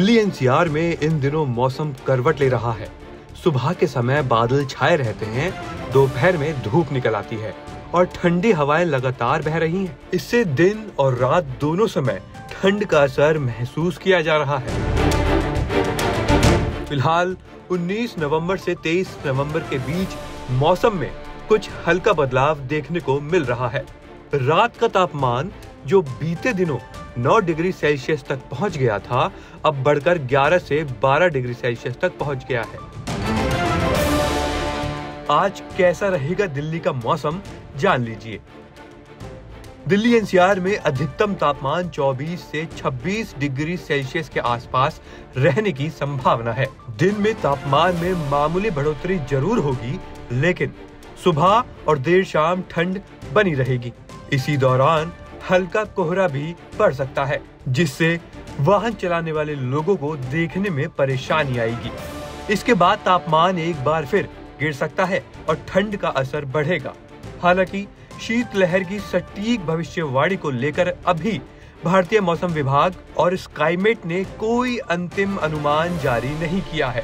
Delhi NCR में इन दिनों मौसम करवट ले रहा है। सुबह के समय बादल छाए रहते हैं, दोपहर में धूप निकल आती है और ठंडी हवाएं लगातार बह रही हैं। इससे दिन और रात दोनों समय ठंड का असर महसूस किया जा रहा है। फिलहाल 19 नवंबर से 23 नवंबर के बीच मौसम में कुछ हल्का बदलाव देखने को मिल रहा है। रात का तापमान जो बीते दिनों 9 डिग्री सेल्सियस तक पहुंच गया था, अब बढ़कर 11 से 12 डिग्री सेल्सियस तक पहुंच गया है। आज कैसा रहेगा दिल्ली का मौसम, जान लीजिए। दिल्ली एनसीआर में अधिकतम तापमान 24 से 26 डिग्री सेल्सियस के आसपास रहने की संभावना है। दिन में तापमान में मामूली बढ़ोतरी जरूर होगी, लेकिन सुबह और देर शाम ठंड बनी रहेगी। इसी दौरान हल्का कोहरा भी पड़ सकता है, जिससे वाहन चलाने वाले लोगों को देखने में परेशानी आएगी। इसके बाद तापमान एक बार फिर गिर सकता है और ठंड का असर बढ़ेगा। हालांकि शीतलहर की सटीक भविष्यवाणी को लेकर अभी भारतीय मौसम विभाग और स्काईमेट ने कोई अंतिम अनुमान जारी नहीं किया है।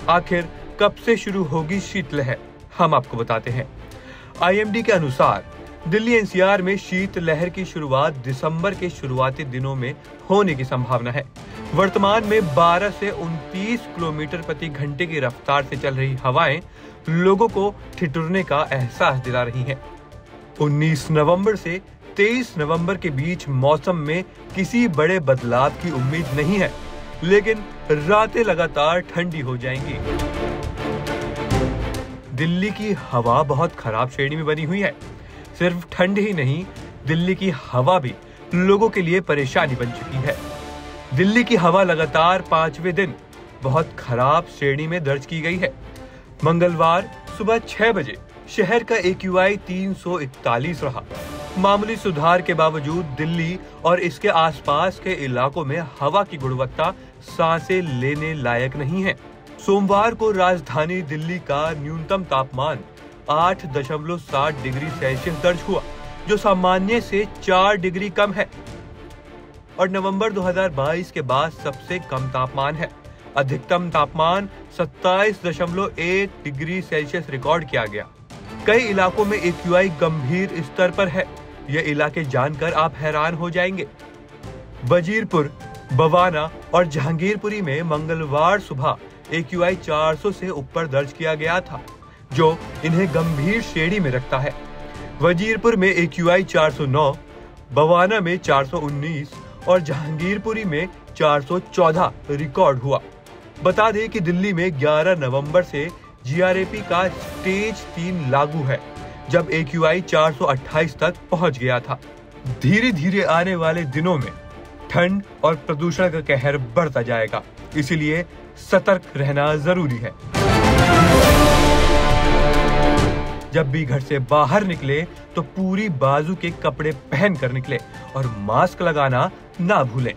आखिर कब से शुरू होगी शीतलहर, हम आपको बताते हैं। आईएमडी के अनुसार दिल्ली एनसीआर में शीतलहर की शुरुआत दिसंबर के शुरुआती दिनों में होने की संभावना है। वर्तमान में 12 से 29 किलोमीटर प्रति घंटे की रफ्तार से चल रही हवाएं लोगों को ठिठुरने का एहसास दिला रही हैं। 19 नवंबर से 23 नवंबर के बीच मौसम में किसी बड़े बदलाव की उम्मीद नहीं है, लेकिन रातें लगातार ठंडी हो जाएंगी। दिल्ली की हवा बहुत खराब श्रेणी में बनी हुई है। सिर्फ ठंड ही नहीं, दिल्ली की हवा भी लोगों के लिए परेशानी बन चुकी है। दिल्ली की हवा लगातार 5वें दिन बहुत खराब श्रेणी में दर्ज की गई है। मंगलवार सुबह 6 बजे शहर का AQI 341 रहा। मामूली सुधार के बावजूद दिल्ली और इसके आसपास के इलाकों में हवा की गुणवत्ता सांसें लेने लायक नहीं है। सोमवार को राजधानी दिल्ली का न्यूनतम तापमान 8.7 डिग्री सेल्सियस दर्ज हुआ, जो सामान्य से 4 डिग्री कम है और नवंबर 2022 के बाद सबसे कम तापमान है। अधिकतम तापमान 27.1 डिग्री सेल्सियस रिकॉर्ड किया गया। कई इलाकों में AQI गंभीर स्तर पर है। ये इलाके जानकर आप हैरान हो जाएंगे। वजीरपुर, बवाना और जहांगीरपुरी में मंगलवार सुबह AQI 400 से ऊपर दर्ज किया गया था, जो इन्हें गंभीर श्रेणी में रखता है। वजीरपुर में AQI 409, बवाना में 419 और जहांगीरपुरी में 414 रिकॉर्ड हुआ। बता दें कि दिल्ली में 11 नवंबर से GRAP का स्टेज 3 लागू है, जब AQI 428 तक पहुंच गया था। धीरे धीरे आने वाले दिनों में ठंड और प्रदूषण का कहर बढ़ता जाएगा, इसलिए सतर्क रहना जरूरी है। जब भी घर से बाहर निकले तो पूरी बाजू के कपड़े पहन कर निकले और मास्क लगाना ना भूलें।